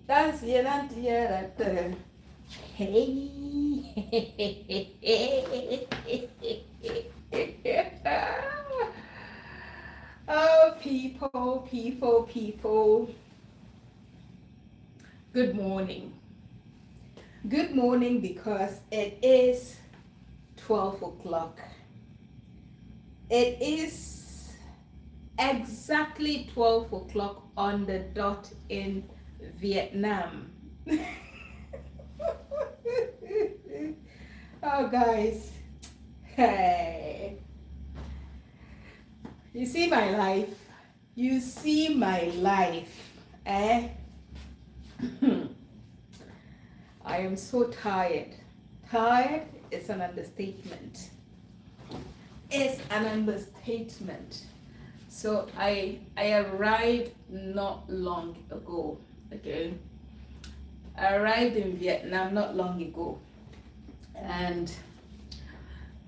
That's the hey. Oh, people. Good morning. Good morning because it is 12 o'clock. It is exactly 12 o'clock on the dot in Vietnam. Oh, guys. Hey. You see my life? You see my life, eh? I am so tired. Tired is an understatement. It's an understatement. So I arrived not long ago, okay? I arrived in Vietnam not long ago. And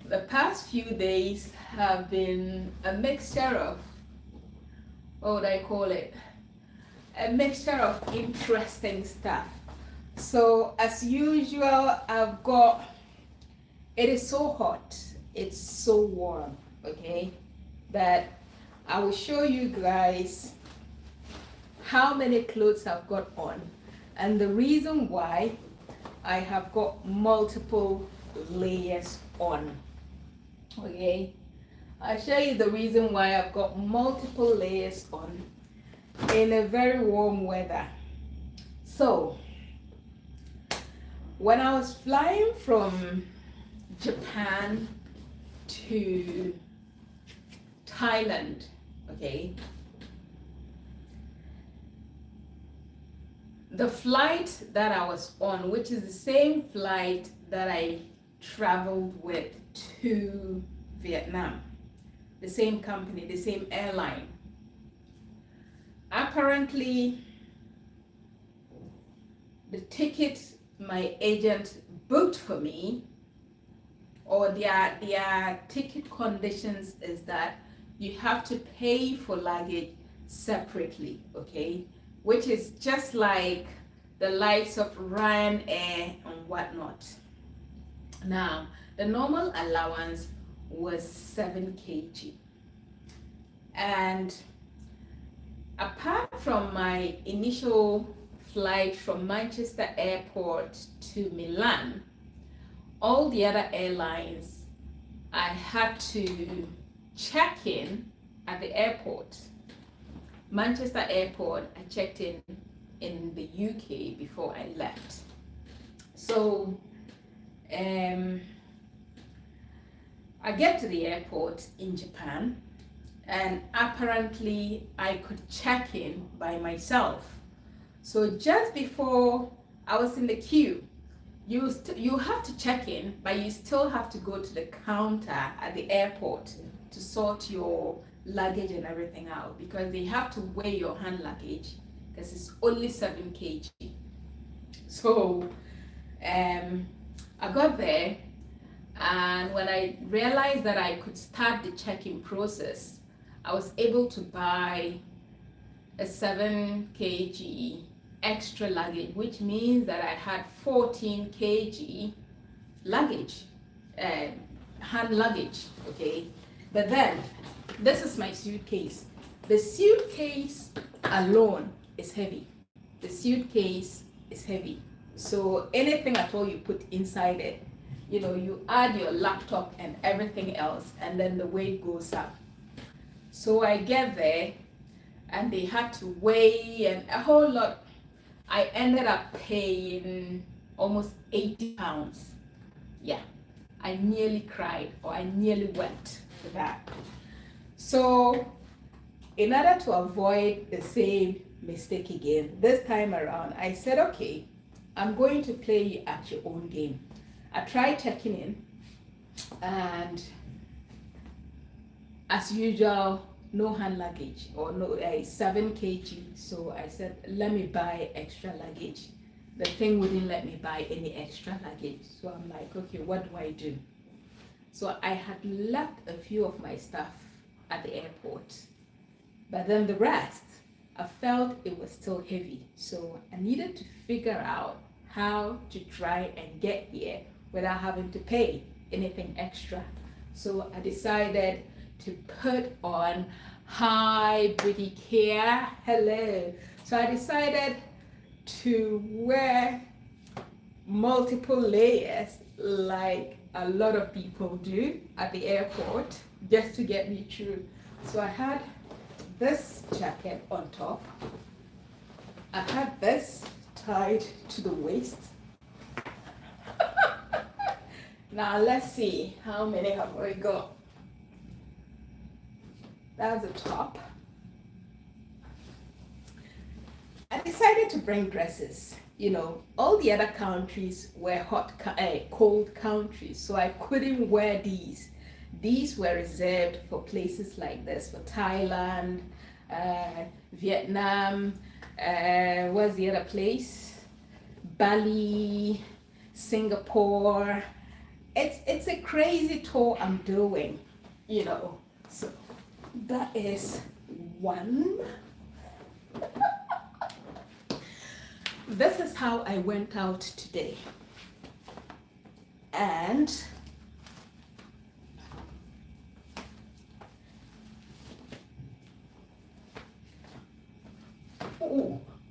the past few days have been a mixture of, what would I call it? A mixture of interesting stuff. So as usual, it is so hot, it's so warm, okay, that I will show you guys how many clothes I've got on and the reason why I have got multiple layers on, okay. I'll show you the reason why I've got multiple layers on in a very warm weather. So when I was flying from Japan to Thailand, okay, the flight that I was on, which is the same flight that I traveled with to Vietnam, the same company, the same airline, apparently the ticket my agent booked for me, or their ticket conditions is that you have to pay for luggage separately, okay, which is just like the likes of Ryanair and whatnot. Now the normal allowance was 7 kg, and apart from my initial flight from Manchester Airport to Milan, all the other airlines I had to check in at the airport. Manchester Airport, I checked in the UK before I left. So I get to the airport in Japan, and apparently I could check in by myself. So just before I was in the queue, you have to check in, but you still have to go to the counter at the airport to sort your luggage and everything out, because they have to weigh your hand luggage because it's only 7 kg. So I got there, and when I realized that I could start the check-in process, I was able to buy a 7 kg extra luggage, which means that I had 14 kg luggage, hand luggage, okay. But then this is my suitcase. The suitcase alone is heavy. The suitcase is heavy. So anything at all you put inside it, you add your laptop and everything else, and then the weight goes up. So I get there, and they had to weigh and a whole lot. I ended up paying almost 80 pounds. Yeah, I nearly cried, or I nearly wept for that. So in order to avoid the same mistake again, this time around, I said, okay, I'm going to play you at your own game. I tried checking in, and as usual, no hand luggage, or no 7 kg. So I said, let me buy extra luggage. The thing wouldn't let me buy any extra luggage. So I'm like, okay, what do I do? So I had left a few of my stuff at the airport, but then the rest I felt it was still heavy. So I needed to figure out how to try and get here without having to pay anything extra. So I decided to put on high booty care. Hello. So I decided to wear multiple layers like a lot of people do at the airport just to get me through. So I had this jacket on top. I had this tied to the waist. Now let's see how many have we got. That's the top. I decided to bring dresses. You know, all the other countries were cold countries, so I couldn't wear these. These were reserved for places like this, for Thailand, Vietnam, what's the other place? Bali, Singapore. It's a crazy tour I'm doing, you know. So that is one. This is how I went out today. And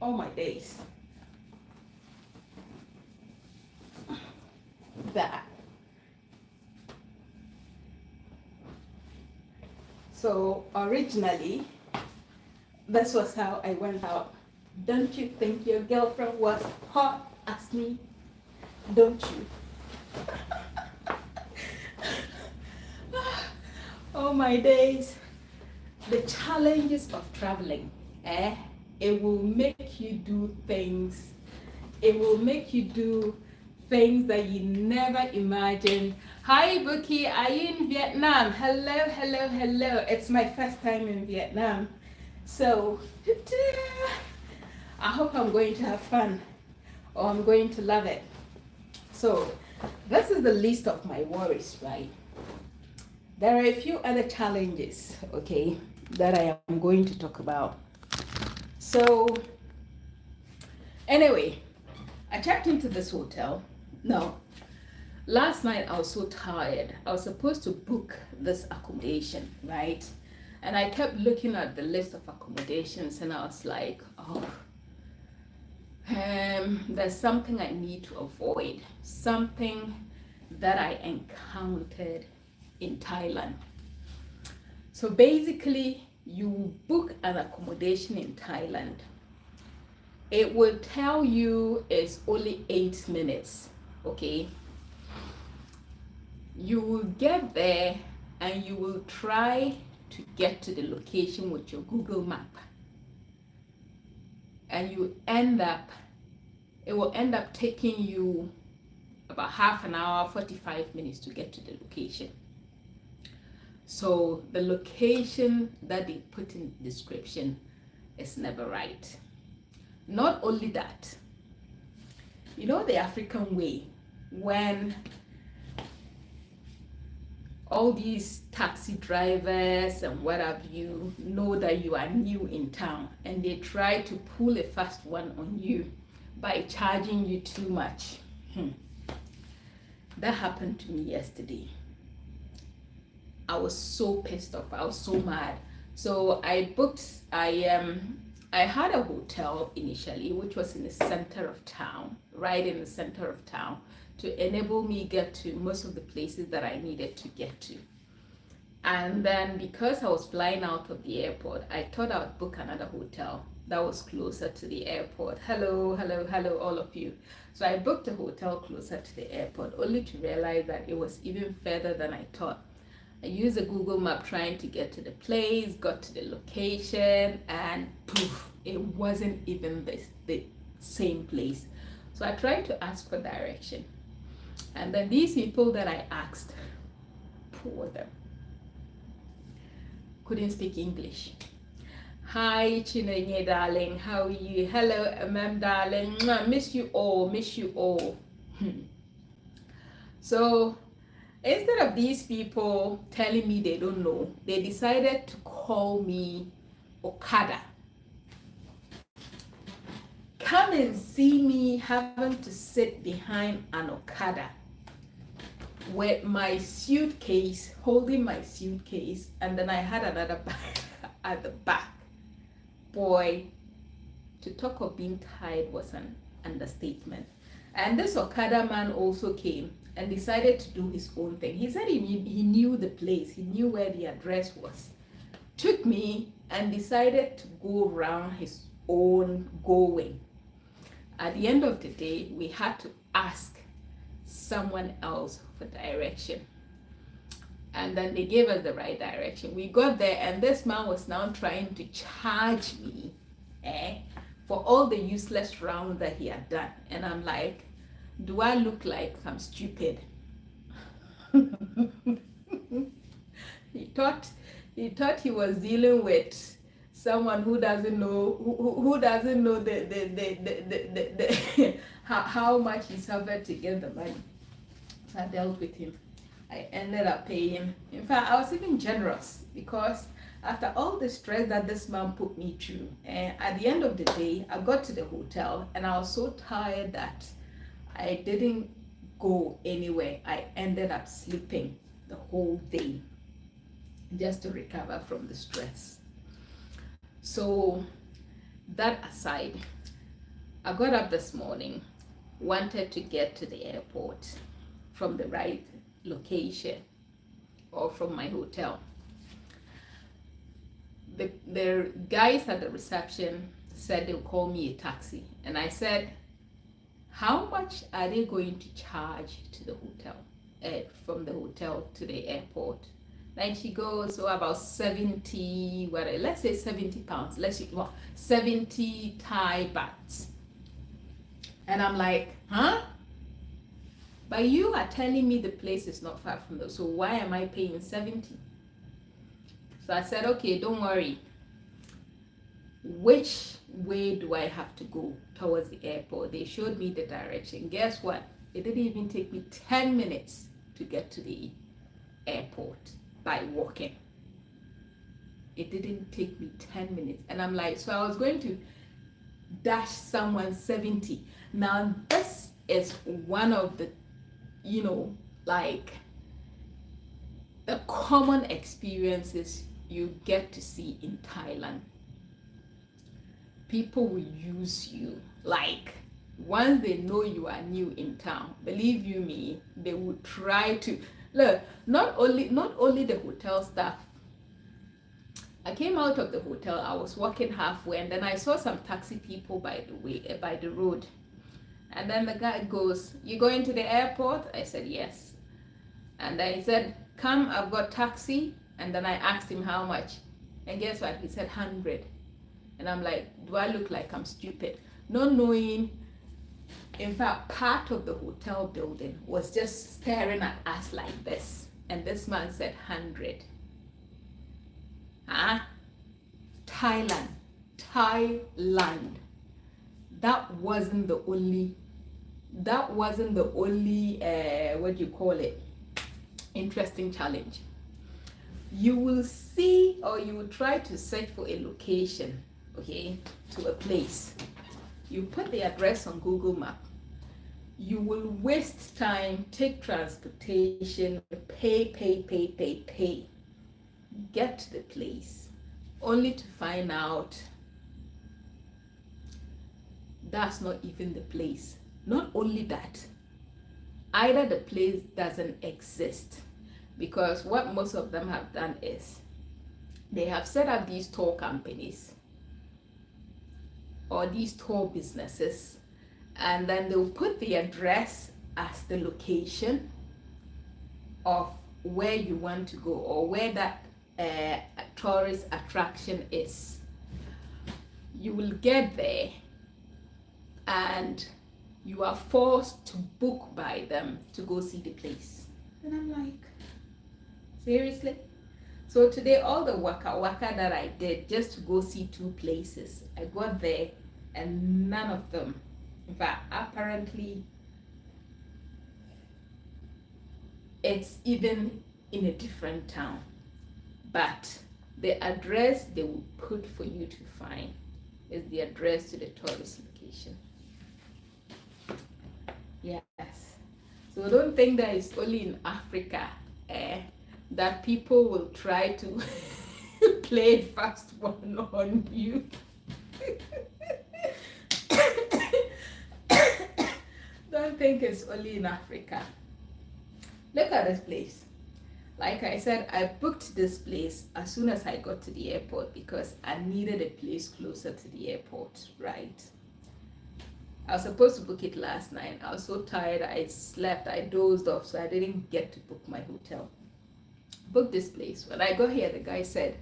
oh my days. That. So originally, this was how I went out. Don't you think your girlfriend was hot as me? Don't you? Oh my days. The challenges of traveling, it will make you do things. It will make you do things that you never imagined. Hi Buki, are you in Vietnam? Hello, hello, hello. It's my first time in Vietnam. So, I hope I'm going to have fun, or I'm going to love it. So, this is the list of my worries, right? There are a few other challenges, okay, that I am going to talk about. So, anyway, I checked into this hotel. Now, last night I was so tired. I was supposed to book this accommodation, right? And I kept looking at the list of accommodations and I was like, oh, there's something I need to avoid, something that I encountered in Thailand. So basically, you book an accommodation in Thailand. It will tell you it's only 8 minutes, okay? You will get there and you will try to get to the location with your Google map. And you end up, it will end up taking you about half an hour, 45 minutes to get to the location. So the location that they put in the description is never right. Not only that, you know the African way, when all these taxi drivers and what have you know that you are new in town and they try to pull a fast one on you by charging you too much. That happened to me yesterday. I was so pissed off. I was so mad. So I had a hotel initially, which was in the center of town, right in the center of town, to enable me get to most of the places that I needed to get to. And then because I was flying out of the airport, I thought I would book another hotel that was closer to the airport. Hello, hello, hello, all of you. So I booked a hotel closer to the airport, only to realize that it was even further than I thought. I used a Google map trying to get to the place, got to the location, and poof, it wasn't even the same place. So I tried to ask for direction. And then these people that I asked, poor them, couldn't speak English. Hi Chinenye darling, how are you? Hello MM darling, miss you all, miss you all. So instead of these people telling me they don't know, they decided to call me Okada. come and see me having to sit behind an Okada with my suitcase, holding my suitcase, and then I had another bag at the back. Boy, to talk of being tired was an understatement. And this Okada man also came and decided to do his own thing. He said he knew the place, he knew where the address was. Took me and decided to go around his own going. At the end of the day, we had to ask someone else for direction. And then they gave us the right direction. We got there and this man was now trying to charge me for all the useless rounds that he had done. And I'm like, do I look like I'm stupid? He thought he was dealing with someone who doesn't know who doesn't know the how much he suffered to get the money. So I dealt with him. I ended up paying. In fact, I was even generous because after all the stress that this man put me through, at the end of the day, I got to the hotel and I was so tired that I didn't go anywhere. I ended up sleeping the whole day just to recover from the stress. So that aside, I got up this morning, wanted to get to the airport from the right location or from my hotel. The guys at the reception said they'll call me a taxi, and I said, how much are they going to charge to the hotel, from the hotel to the airport? And she goes, so about 70, let's say 70 pounds, 70 Thai bahts. And I'm like, huh? But you are telling me the place is not far from there, so why am I paying 70? So I said, okay, don't worry. Which way do I have to go towards the airport? They showed me the direction. Guess what? It didn't even take me 10 minutes to get to the airport by walking. It didn't take me 10 minutes. And I'm like, so I was going to dash someone 70. Now, this is one of the, like the common experiences you get to see in Thailand. People will use you. Like, once they know you are new in town, believe you me, they will try to look. Not only the hotel staff. I came out of the hotel, I was walking halfway, and then I saw some taxi people by the road. And then the guy goes, you going to the airport? I said, yes. And then he said, come, I've got taxi. And then I asked him how much. And guess what? He said 100. And I'm like, do I look like I'm stupid? Not knowing, in fact, part of the hotel building was just staring at us like this. And this man said 100. Thailand. That wasn't the only, interesting challenge. You will see, or you will try to search for a location, to a place. You put the address on Google Map. You will waste time, take transportation, pay. Get to the place, only to find out that's not even the place. Not only that, either the place doesn't exist, because what most of them have done is they have set up these tour companies or these tour businesses, and then they'll put the address as the location of where you want to go or where that tourist attraction is. You will get there and you are forced to book by them to go see the place. And I'm like, seriously? So today, all the waka that I did just to go see 2 places, I got there and none of them, in fact, apparently it's even in a different town, but the address they will put for you to find is the address to the tourist location. Yes. So don't think that it's only in Africa that people will try to play fast one on you. Don't think it's only in Africa. Look at this place. Like I said, I booked this place as soon as I got to the airport because I needed a place closer to the airport, right? I was supposed to book it last night. I was so tired, I slept, I dozed off, so I didn't get to book my hotel. Booked this place. When I got here, the guy said,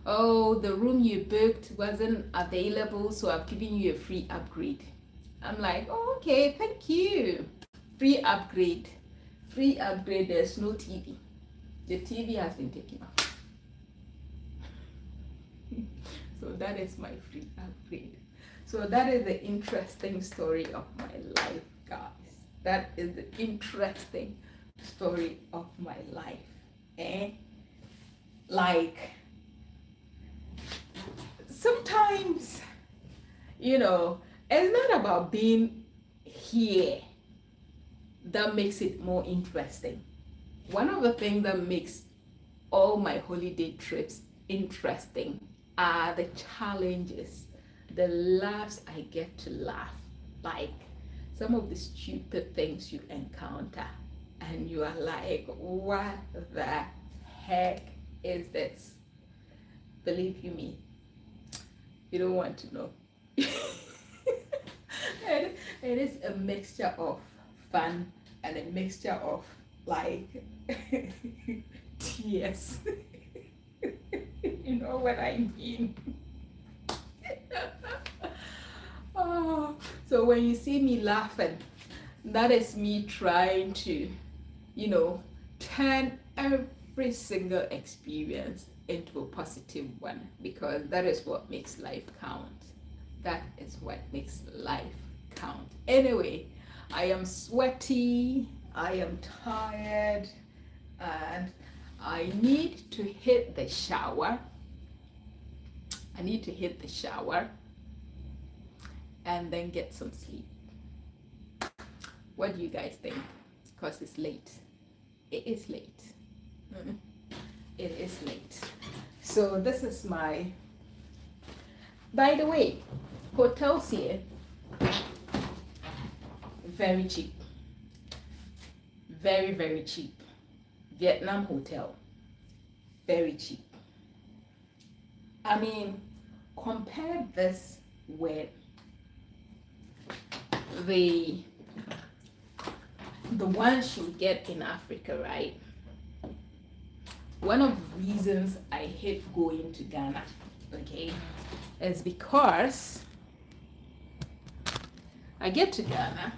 oh, the room you booked wasn't available, so I've given you a free upgrade. I'm like, oh, okay, thank you. Free upgrade. Free upgrade, there's no TV. The TV has been taken off. So that is my free upgrade. So that is the interesting story of my life, guys. That is the interesting story of my life. Like, sometimes, it's not about being here that makes it more interesting. One of the things that makes all my holiday trips interesting are the challenges, the laughs I get to laugh, like some of the stupid things you encounter and you are like, what the heck is this? Believe you me, you don't want to know. It is a mixture of fun and a mixture of like tears. You know what I mean? Oh, so when you see me laughing, that is me trying to, turn every single experience into a positive one, because that is what makes life count. That is what makes life count. Anyway, I am sweaty, I am tired, and I need to hit the shower. And then get some sleep. What do you guys think? Because it's late. It is late. It is late. So this is my, by the way, hotels here, very cheap. Very, very cheap. Vietnam hotel, very cheap. I mean, compare this with the ones you get in Africa, right? One of the reasons I hate going to Ghana, okay, is because I get to Ghana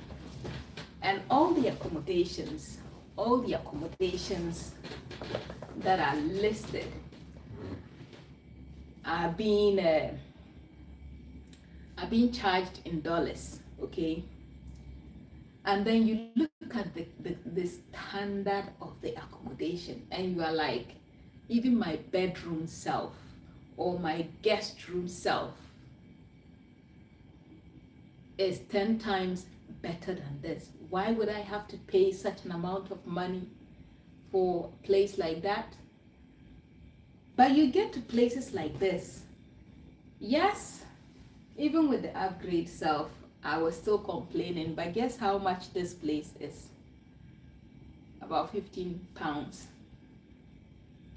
and all the accommodations that are listed are being charged in dollars, okay? And then you look at the standard of the accommodation and you are like, even my bedroom self or my guest room self is 10 times better than this. Why would I have to pay such an amount of money for a place like that? But you get to places like this. Yes, even with the upgrade self, I was still complaining, but guess how much this place is? About 15 pounds.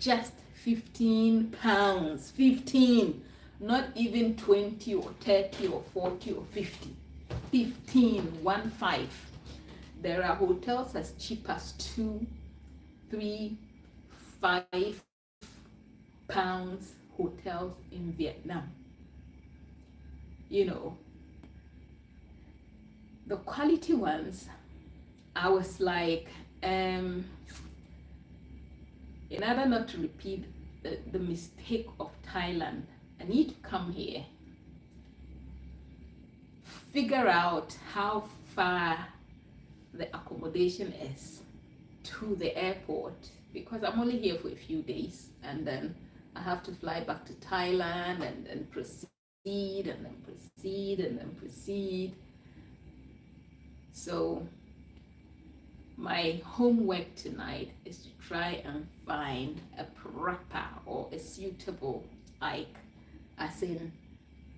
Just 15 pounds. 15. Not even 20 or 30 or 40 or 50. 15, 1-5. There are hotels as cheap as 2, 3, 5 pounds hotels in Vietnam. The quality ones, I was like, in order not to repeat the mistake of Thailand, I need to come here, figure out how far the accommodation is to the airport, because I'm only here for a few days and then I have to fly back to Thailand and proceed and then proceed and then proceed. So my homework tonight is to try and find a proper or a suitable, like, as in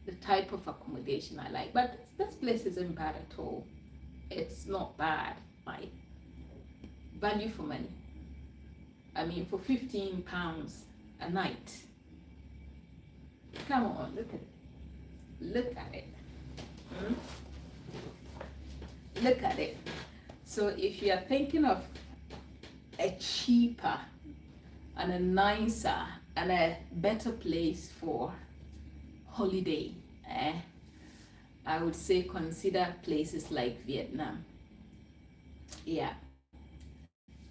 the type of accommodation I like. But this place isn't bad at all. It's not bad. Like, value for money. I mean, for £15 a night. Come on, look at it. Look at it. Look at it. So if you are thinking of a cheaper and a nicer and a better place for holiday, I would say consider places like Vietnam. Yeah.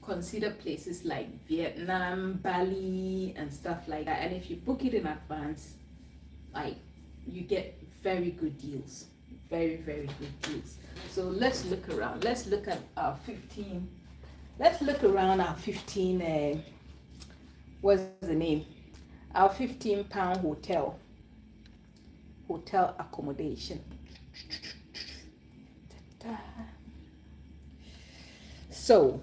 Consider places like Vietnam, Bali, and stuff like that. And if you book it in advance, like, you get very good deals. Very, very good deals. So let's look around. Let's look at our 15. Let's look around our 15. What's the name? Our £15 hotel accommodation. So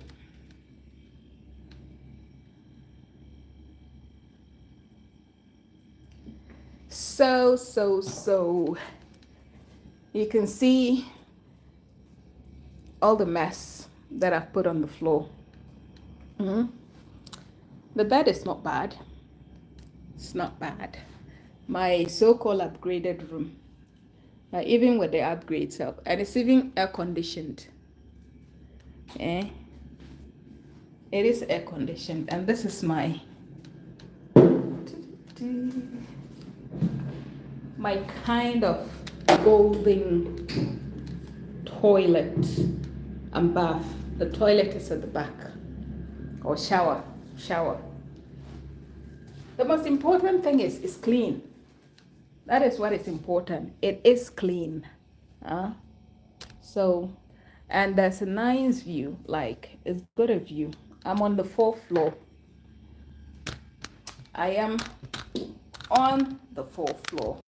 you can see all the mess that I've put on the floor. The bed is not bad. It's not bad. My so-called upgraded room, even with the upgrades up, and it's even air conditioned. It is air conditioned, and this is my kind of golden toilet and bath. The toilet is at the back, or shower. The most important thing is it's clean. That is what is important. It is clean. So, and there's a nice view. Like, it's good a view. I'm on the 4th floor. I am on the 4th floor.